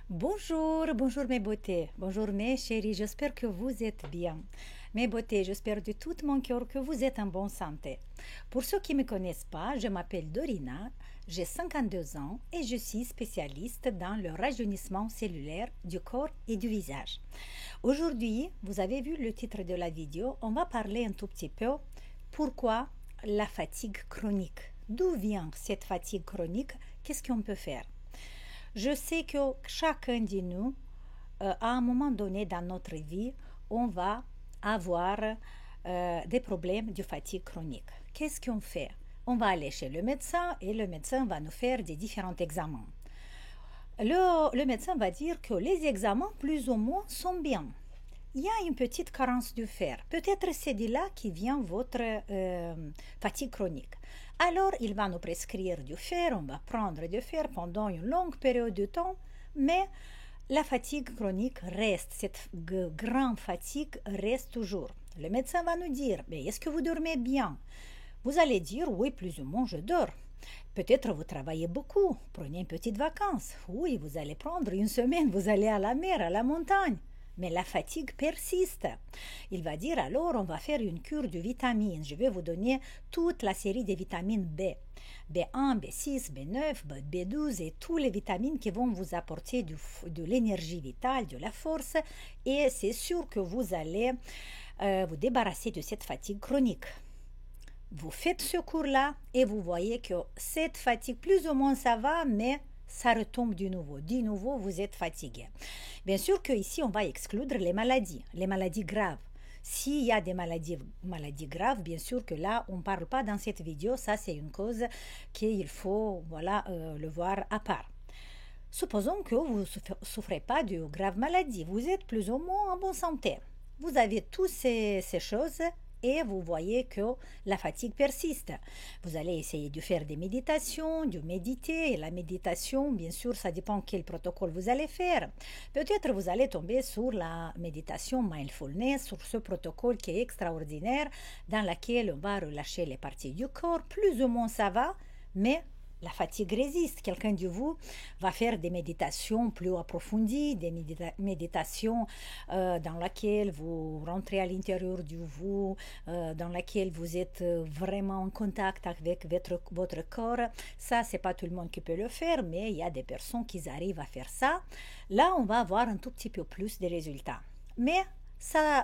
Bonjour, bonjour mes beautés, bonjour mes chéris, j'espère que vous êtes bien. Mes beautés, j'espère de tout mon cœur que vous êtes en bonne santé. Pour ceux qui ne me connaissent pas, je m'appelle Dorina, j'ai 52 ans et je suis spécialiste dans le rajeunissement cellulaire du corps et du visage. Aujourd'hui, vous avez vu le titre de la vidéo, on va parler un tout petit peu pourquoi la fatigue chronique. D'où vient cette fatigue chronique? Qu'est-ce qu'on peut faire? Je sais que chacun de nous, à un moment donné dans notre vie, on va avoir des problèmes de fatigue chronique. Qu'est-ce qu'on fait? On va aller chez le médecin et le médecin va nous faire des différents examens. Le médecin va dire que les examens, plus ou moins, sont bien. Il y a une petite carence de fer. Peut-être c'est de là qui vient votre fatigue chronique. Alors, il va nous prescrire du fer, on va prendre du fer pendant une longue période de temps, mais la fatigue chronique reste, cette grande fatigue reste toujours. Le médecin va nous dire, mais est-ce que vous dormez bien? Vous allez dire, oui, plus ou moins, je dors. Peut-être vous travaillez beaucoup, prenez une petite vacance. Oui, vous allez prendre une semaine, vous allez à la mer, à la montagne. Mais la fatigue persiste. Il va dire alors on va faire une cure de vitamines. Je vais vous donner toute la série des vitamines B. B1, B6, B9, B12 et toutes les vitamines qui vont vous apporter de l'énergie vitale, de la force. Et c'est sûr que vous allez vous débarrasser de cette fatigue chronique. Vous faites ce cours-là et vous voyez que cette fatigue, plus ou moins ça va, mais ça retombe de nouveau. De nouveau, vous êtes fatigué. Bien sûr qu'ici, on va exclure les maladies graves. S'il y a des maladies graves, bien sûr que là, on ne parle pas dans cette vidéo. Ça, c'est une cause qu'il faut le voir à part. Supposons que vous ne souffrez pas de graves maladies. Vous êtes plus ou moins en bonne santé. Vous avez toutes ces choses et vous voyez que la fatigue persiste. Vous allez essayer de faire des méditations, de méditer. Et la méditation, bien sûr, ça dépend quel protocole vous allez faire. Peut-être vous allez tomber sur la méditation mindfulness, sur ce protocole qui est extraordinaire, dans lequel on va relâcher les parties du corps. Plus ou moins ça va, mais la fatigue résiste. Quelqu'un de vous va faire des méditations plus approfondies, des méditations dans lesquelles vous rentrez à l'intérieur de vous, dans lesquelles vous êtes vraiment en contact avec votre corps. Ça, c'est pas tout le monde qui peut le faire, mais il y a des personnes qui arrivent à faire ça. Là, on va avoir un tout petit peu plus de résultats. Mais ça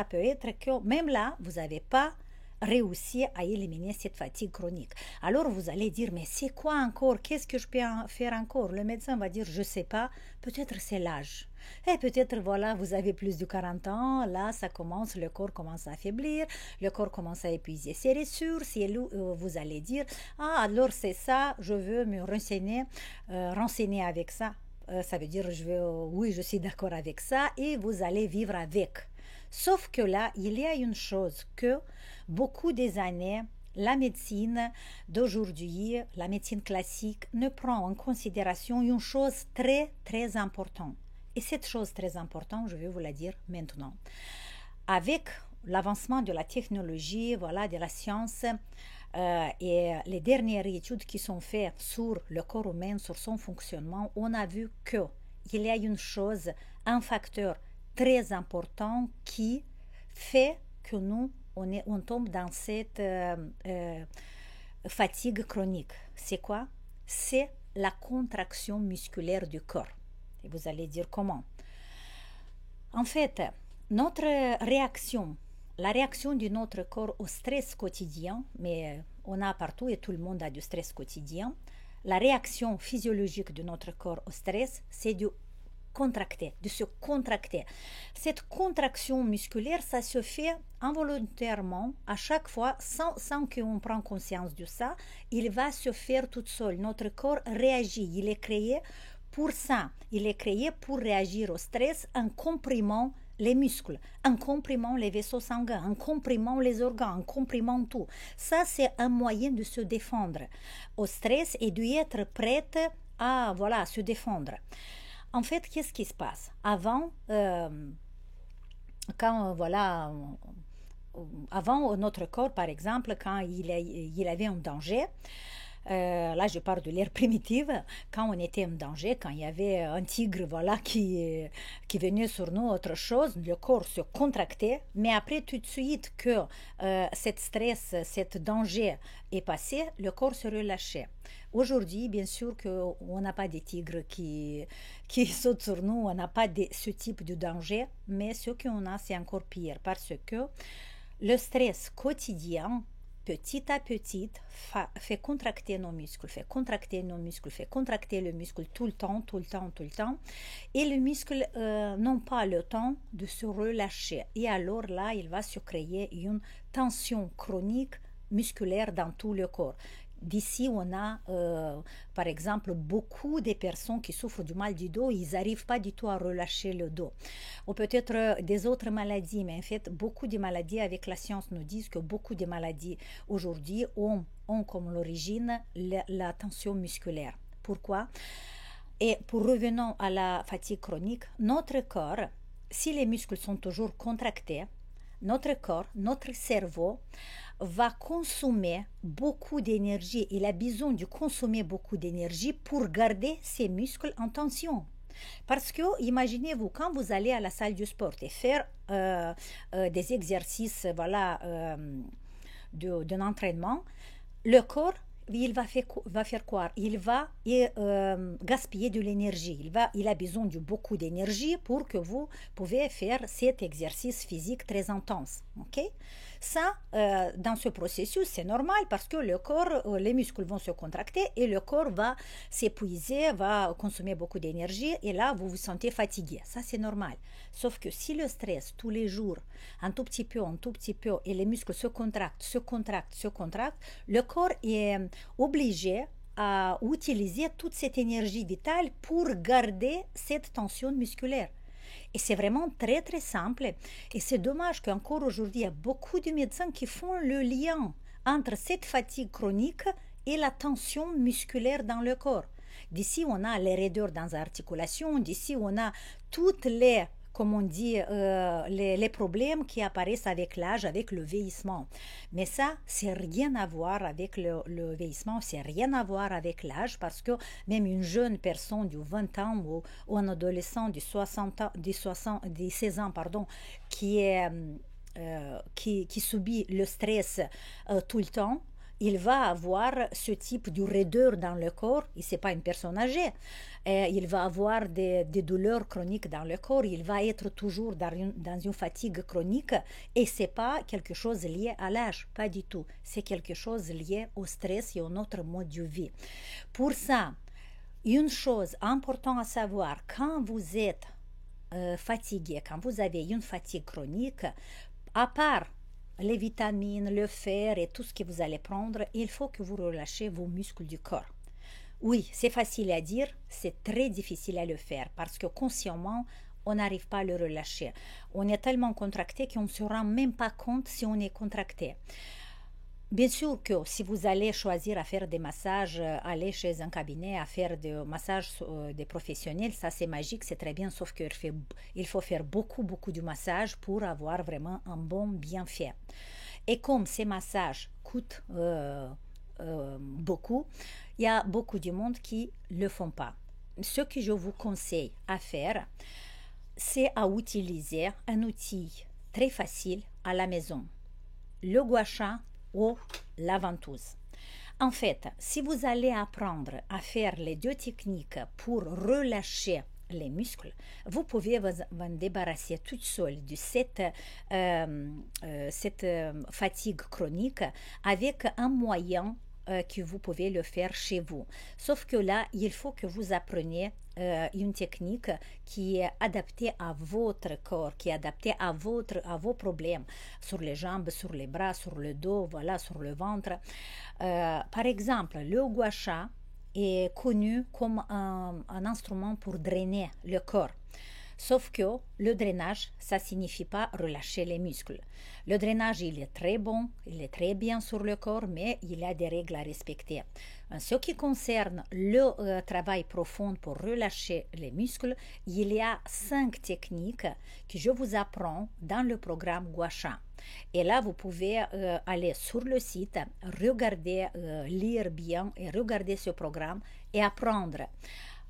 peut être que même là, vous n'avez pas réussir à éliminer cette fatigue chronique. Alors vous allez dire, mais c'est quoi encore? Qu'est-ce que je peux faire encore? Le médecin va dire, je ne sais pas, peut-être c'est l'âge. Et peut-être, voilà, vous avez plus de 40 ans, là, ça commence, le corps commence à affaiblir, le corps commence à épuiser ses ressources, et vous allez dire, ah, alors c'est ça, je veux me renseigner avec ça. Ça veut dire, oui, je suis d'accord avec ça, et vous allez vivre avec. Sauf que là, il y a une chose que beaucoup des années, la médecine d'aujourd'hui, la médecine classique, ne prend en considération une chose très, très importante. Et cette chose très importante, je vais vous la dire maintenant. Avec l'avancement de la technologie, voilà, de la science, et les dernières études qui sont faites sur le corps humain, sur son fonctionnement, on a vu qu'il y a une chose, un facteur très important qui fait que nous, on tombe dans cette fatigue chronique. C'est quoi? C'est la contraction musculaire du corps. Et vous allez dire comment? En fait, notre réaction, la réaction de notre corps au stress quotidien, mais on a partout et tout le monde a du stress quotidien, la réaction physiologique de notre corps au stress, c'est de se contracter. Cette contraction musculaire, ça se fait involontairement à chaque fois, sans qu'on prenne conscience de ça. Il va se faire tout seul. Notre corps réagit. Il est créé pour ça. Il est créé pour réagir au stress en comprimant les muscles, en comprimant les vaisseaux sanguins, en comprimant les organes, en comprimant tout. Ça, c'est un moyen de se défendre au stress et d'être prête à se défendre. En fait, qu'est-ce qui se passe? Avant, avant notre corps, par exemple, quand il avait un danger, Là, je parle de l'ère primitive, quand on était en danger, quand il y avait un tigre voilà, qui venait sur nous, autre chose, le corps se contractait, mais après tout de suite que cet stress, cet danger est passé, le corps se relâchait. Aujourd'hui, bien sûr qu'on n'a pas des tigres qui sautent sur nous, on n'a pas ce type de danger, mais ce qu'on a, c'est encore pire parce que le stress quotidien, petit à petit, fait contracter nos muscles, fait contracter nos muscles, fait contracter le muscle tout le temps, tout le temps, tout le temps. Et le muscle n'a pas le temps de se relâcher. Et alors là, il va se créer une tension chronique musculaire dans tout le corps. D'ici, on a, par exemple, beaucoup de personnes qui souffrent du mal du dos, ils n'arrivent pas du tout à relâcher le dos. Ou peut-être des autres maladies, mais en fait, beaucoup de maladies, avec la science, nous disent que beaucoup de maladies aujourd'hui ont comme l'origine la tension musculaire. Pourquoi? Et pour revenir à la fatigue chronique, notre corps, si les muscles sont toujours contractés, notre corps, notre cerveau va consommer beaucoup d'énergie. Il a besoin de consommer beaucoup d'énergie pour garder ses muscles en tension. Parce que, imaginez-vous, quand vous allez à la salle du sport et faire des exercices voilà, d'un entraînement, le corps va faire quoi? Il va gaspiller de l'énergie. Il a besoin de beaucoup d'énergie pour que vous pouvez faire cet exercice physique très intense. Ok? Ça, dans ce processus, c'est normal parce que le corps, les muscles vont se contracter et le corps va s'épuiser, va consommer beaucoup d'énergie et là, vous vous sentez fatigué. Ça, c'est normal. Sauf que si le stress, tous les jours, un tout petit peu, et les muscles se contractent, le corps est obligé à utiliser toute cette énergie vitale pour garder cette tension musculaire. Et c'est vraiment très très simple. Et c'est dommage qu'encore aujourd'hui, il y a beaucoup de médecins qui font le lien entre cette fatigue chronique et la tension musculaire dans le corps. D'ici, on a les raideurs dans les articulations, d'ici, on a toutes les comme on dit, les problèmes qui apparaissent avec l'âge, avec le vieillissement. Mais ça, c'est rien à voir avec le vieillissement, c'est rien à voir avec l'âge, parce que même une jeune personne de 20 ans ou un adolescent de 60 ans, de 16 ans, pardon, qui subit le stress tout le temps, il va avoir ce type de raideur dans le corps, et ce n'est pas une personne âgée, il va avoir des douleurs chroniques dans le corps, il va être toujours dans une fatigue chronique, et ce n'est pas quelque chose lié à l'âge, pas du tout, c'est quelque chose lié au stress et à notre mode de vie. Pour ça, une chose importante à savoir, quand vous êtes fatigué, quand vous avez une fatigue chronique, à part les vitamines, le fer et tout ce que vous allez prendre, il faut que vous relâchez vos muscles du corps. Oui, c'est facile à dire, c'est très difficile à le faire parce que consciemment, on n'arrive pas à le relâcher. On est tellement contracté qu'on ne se rend même pas compte si on est contracté. Bien sûr que si vous allez choisir à faire des massages, aller chez un cabinet à faire des massages des professionnels, ça c'est magique, c'est très bien, sauf qu'il faut faire beaucoup, beaucoup de massages pour avoir vraiment un bon bienfait. Et comme ces massages coûtent beaucoup, il y a beaucoup de monde qui ne le font pas. Ce que je vous conseille à faire, c'est à utiliser un outil très facile à la maison, le gua sha ou la ventouse. En fait, si vous allez apprendre à faire les deux techniques pour relâcher les muscles, vous pouvez vous débarrasser toute seule de cette fatigue chronique avec un moyen que vous pouvez le faire chez vous. Sauf que là, il faut que vous appreniez une technique qui est adaptée à votre corps, qui est adaptée à vos problèmes, sur les jambes, sur les bras, sur le dos, voilà, sur le ventre. Par exemple, le gua sha est connu comme un instrument pour drainer le corps. Sauf que le drainage, ça ne signifie pas relâcher les muscles. Le drainage, il est très bon, il est très bien sur le corps, mais il y a des règles à respecter. En ce qui concerne le travail profond pour relâcher les muscles, il y a 5 techniques que je vous apprends dans le programme Gua Sha. Et là, vous pouvez aller sur le site, regarder, lire bien et regarder ce programme et apprendre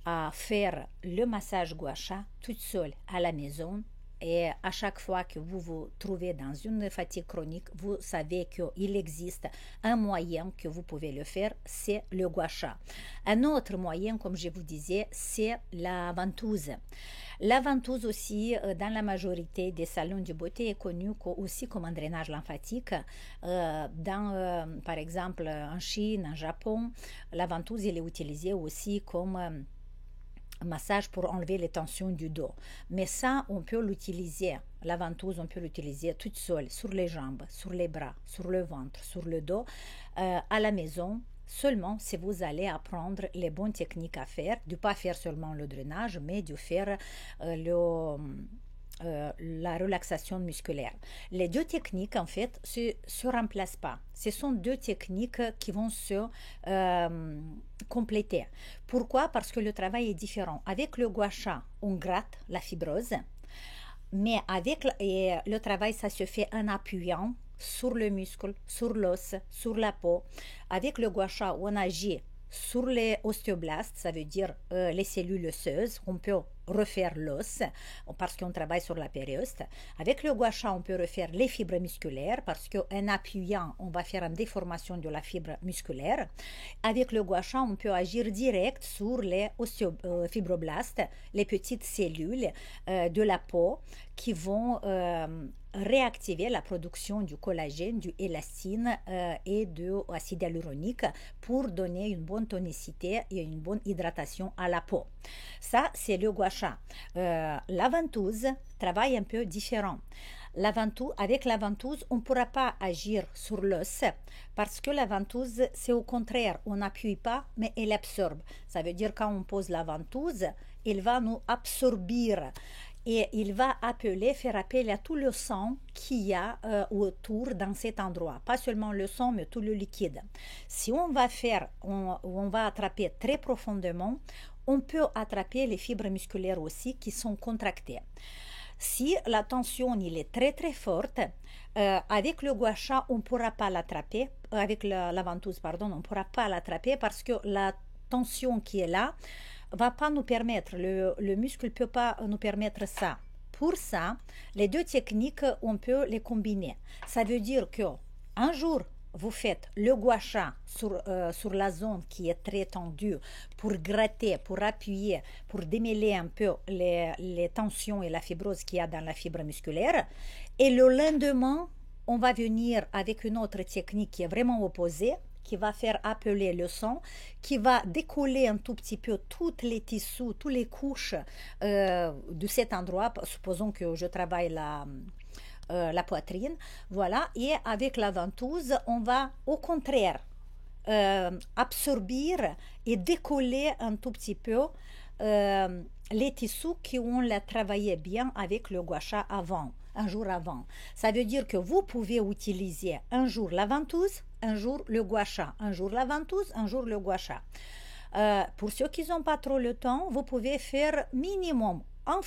à faire le massage Gua Sha toute seule à la maison. Et à chaque fois que vous vous trouvez dans une fatigue chronique, vous savez qu'il existe un moyen que vous pouvez le faire, c'est le Gua Sha. Un autre moyen, comme je vous disais, c'est la ventouse. La ventouse aussi, dans la majorité des salons de beauté, est connue aussi comme un drainage lymphatique. Par exemple, en Chine, en Japon, la ventouse elle est utilisée aussi comme massage pour enlever les tensions du dos. Mais ça, on peut l'utiliser, la ventouse, on peut l'utiliser toute seule, sur les jambes, sur les bras, sur le ventre, sur le dos, à la maison, seulement si vous allez apprendre les bonnes techniques à faire, de ne pas faire seulement le drainage, mais de faire la relaxation musculaire. Les deux techniques, en fait, se remplacent pas. Ce sont deux techniques qui vont se compléter. Pourquoi? Parce que le travail est différent. Avec le Gua Sha, on gratte la fibrose, mais avec le travail, ça se fait en appuyant sur le muscle, sur l'os, sur la peau. Avec le Gua Sha, on agit sur les ostéoblastes, ça veut dire les cellules osseuses. On peut refaire l'os parce qu'on travaille sur la périosthe. Avec le Gua Sha, on peut refaire les fibres musculaires parce qu'en appuyant, on va faire une déformation de la fibre musculaire. Avec le Gua Sha, on peut agir direct sur les fibroblastes, les petites cellules de la peau qui vont réactiver la production du collagène, du élastine et de l'acide hyaluronique pour donner une bonne tonicité et une bonne hydratation à la peau. Ça, c'est le Gua Sha. La ventouse travaille un peu différent. Avec la ventouse, on ne pourra pas agir sur l'os parce que la ventouse, c'est au contraire, on n'appuie pas, mais elle absorbe. Ça veut dire quand on pose la ventouse, elle va nous absorber. Et il va faire appel à tout le sang qu'il y a autour dans cet endroit. Pas seulement le sang, mais tout le liquide. Si on va attraper très profondément, on peut attraper les fibres musculaires aussi qui sont contractées. Si la tension il est très très forte, avec le Gua Sha, on ne pourra pas l'attraper. Avec la ventouse, pardon, on ne pourra pas l'attraper parce que la tension qui est là, va pas nous permettre, le muscle ne peut pas nous permettre ça. Pour ça, les deux techniques, on peut les combiner. Ça veut dire que un jour, vous faites le Gua Sha sur la zone qui est très tendue pour gratter, pour appuyer, pour démêler un peu les tensions et la fibrose qu'il y a dans la fibre musculaire. Et le lendemain, on va venir avec une autre technique qui est vraiment opposée, qui va faire appeler le sang, qui va décoller un tout petit peu tous les tissus, toutes les couches de cet endroit. Supposons que je travaille la poitrine. Voilà. Et avec la ventouse, on va au contraire absorber et décoller un tout petit peu les tissus qui ont travaillé bien avec le Gua Sha un jour avant. Ça veut dire que vous pouvez utiliser un jour la ventouse, un jour le Gua Sha, un jour la ventouse, un jour le Gua Sha. Pour ceux qui n'ont pas trop le temps, vous pouvez faire minimum une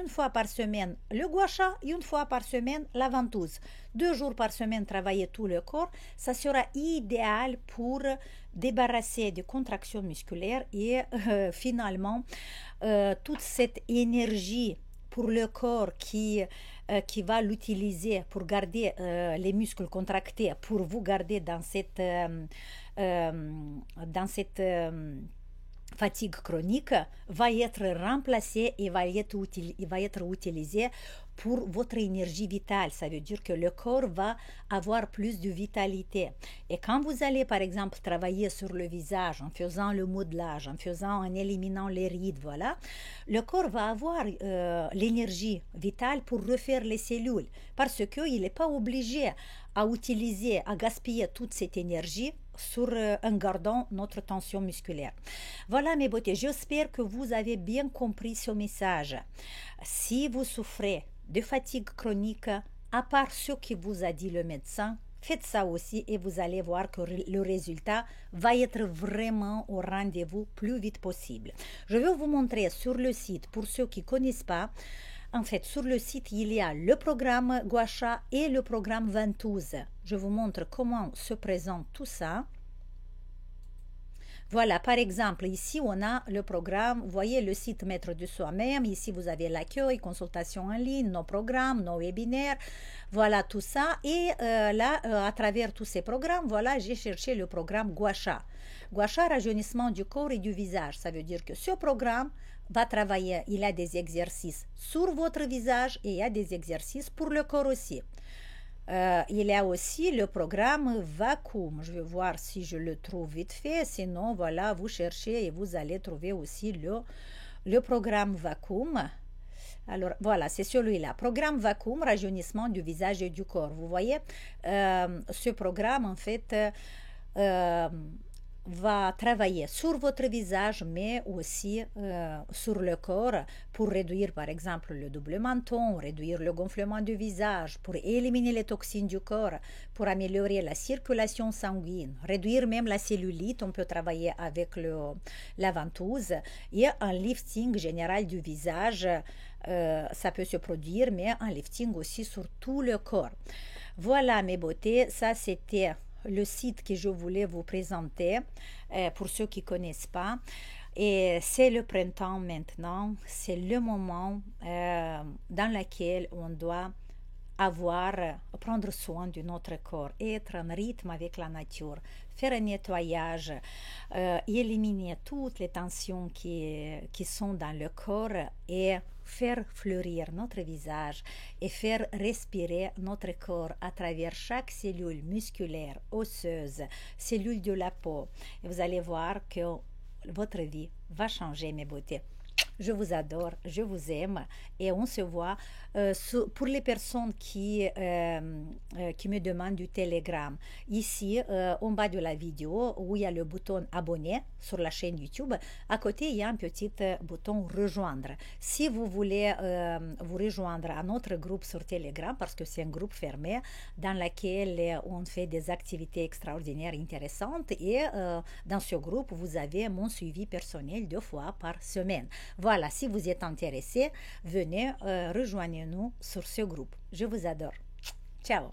fois par semaine le Gua Sha, une fois par semaine la ventouse. 2 jours par semaine, travailler tout le corps. Ça sera idéal pour débarrasser des contractions musculaires et finalement toute cette énergie pour le corps qui va l'utiliser pour garder les muscles contractés, pour vous garder dans cette fatigue chronique, va être remplacé et va être utilisé pour votre énergie vitale. Ça veut dire que le corps va avoir plus de vitalité. Et quand vous allez, par exemple, travailler sur le visage en faisant le modelage, en éliminant les rides, voilà, le corps va avoir l'énergie vitale pour refaire les cellules parce qu'il n'est pas obligé à gaspiller toute cette énergie en gardant notre tension musculaire. Voilà mes beautés, j'espère que vous avez bien compris ce message. Si vous souffrez de fatigue chronique, à part ce que vous a dit le médecin, faites ça aussi et vous allez voir que le résultat va être vraiment au rendez-vous plus vite possible. Je vais vous montrer sur le site, pour ceux qui ne connaissent pas, en fait, sur le site, il y a le programme Gua Sha et le programme Ventouse. Je vous montre comment se présente tout ça. Voilà, par exemple, ici, on a le programme, vous voyez le site Maître de Soi-même. Ici, vous avez l'accueil, consultation en ligne, nos programmes, nos webinaires. Voilà tout ça. Et là, à travers tous ces programmes, voilà, j'ai cherché le programme Gua Sha. Gua Sha, rajeunissement du corps et du visage. Ça veut dire que ce programme va travailler, il a des exercices sur votre visage et il y a des exercices pour le corps aussi. Il y a aussi le programme Vacuum. Je vais voir si je le trouve vite fait. Sinon, voilà, vous cherchez et vous allez trouver aussi le programme Vacuum. Alors, voilà, c'est celui-là. Programme Vacuum, rajeunissement du visage et du corps. Vous voyez, ce programme, en fait, va travailler sur votre visage, mais aussi sur le corps pour réduire, par exemple, le double menton, réduire le gonflement du visage, pour éliminer les toxines du corps, pour améliorer la circulation sanguine, réduire même la cellulite. On peut travailler avec la ventouse et un lifting général du visage. Ça peut se produire, mais un lifting aussi sur tout le corps. Voilà mes beautés, ça c'était le site que je voulais vous présenter pour ceux qui ne connaissent pas. Et c'est le printemps maintenant, c'est le moment dans lequel on doit prendre soin de notre corps, être en rythme avec la nature, faire un nettoyage, éliminer toutes les tensions qui sont dans le corps et faire fleurir notre visage et faire respirer notre corps à travers chaque cellule musculaire, osseuse, cellule de la peau. Et vous allez voir que votre vie va changer, mes beautés. Je vous adore, je vous aime et on se voit pour les personnes qui me demandent du Telegram. Ici, en bas de la vidéo, où il y a le bouton abonner sur la chaîne YouTube, à côté, il y a un petit bouton rejoindre. Si vous voulez vous rejoindre à notre groupe sur Telegram, parce que c'est un groupe fermé dans lequel on fait des activités extraordinaires intéressantes et dans ce groupe, vous avez mon suivi personnel 2 fois par semaine. Voilà, si vous êtes intéressé, venez, rejoignez-nous sur ce groupe. Je vous adore. Ciao.